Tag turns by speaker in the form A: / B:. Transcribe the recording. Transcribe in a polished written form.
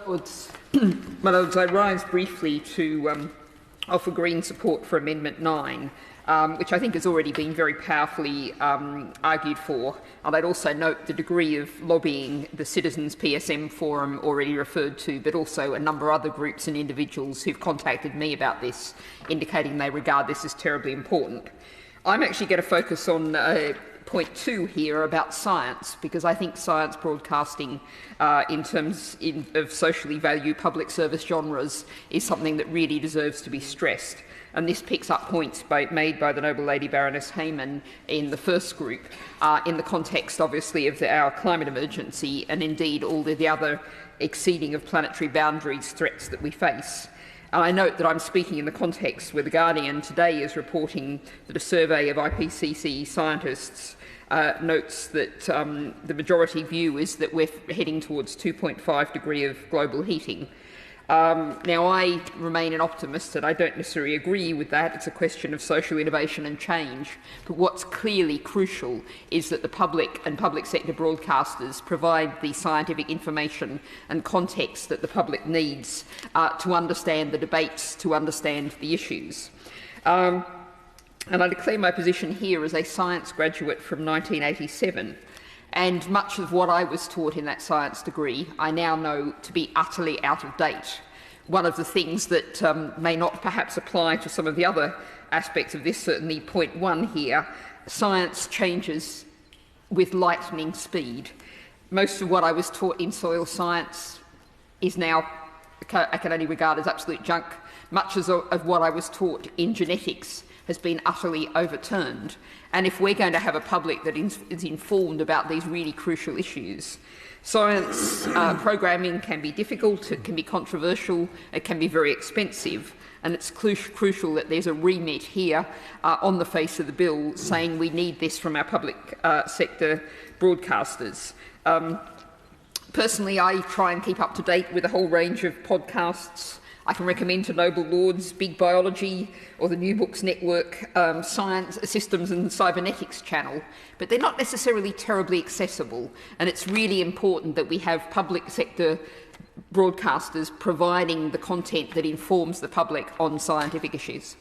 A: My Lords, I rise briefly to offer Green support for Amendment 9, which I think has already been very powerfully argued for. And I'd also note the degree of lobbying the Citizens PSM Forum already referred to, but also a number of other groups and individuals who've contacted me about this, indicating they regard this as terribly important. I'm actually going to focus on point 2 here about science, because I think science broadcasting in terms of socially valued public service genres is something that really deserves to be stressed. And this picks up points made by the Noble Lady Baroness Hayman in the first group, in the context, obviously, of our climate emergency and indeed all the other exceeding of planetary boundaries threats that we face. And I note that I'm speaking in the context where The Guardian today is reporting that a survey of IPCC scientists notes that the majority view is that we're heading towards 2.5 degree of global heating. Now, I remain an optimist, and I don't necessarily agree with that. It's a question of social innovation and change. But what's clearly crucial is that the public and public sector broadcasters provide the scientific information and context that the public needs to understand the debates, to understand the issues. And I declare my position here as a science graduate from 1987. And much of what I was taught in that science degree I now know to be utterly out of date. One of the things that may not perhaps apply to some of the other aspects of this, certainly point 1 here, science changes with lightning speed. Most of what I was taught in soil science is now, I can only regard as absolute junk. Much of what I was taught in genetics has been utterly overturned. And if we're going to have a public that is informed about these really crucial issues, science programming can be difficult, it can be controversial, it can be very expensive, and it's crucial that there's a remit here on the face of the bill saying we need this from our public sector broadcasters. Personally, I try and keep up to date with a whole range of podcasts. I can recommend to Noble Lords Big Biology or the New Books Network Science Systems and Cybernetics channel, but they're not necessarily terribly accessible, and it's really important that we have public sector broadcasters providing the content that informs the public on scientific issues.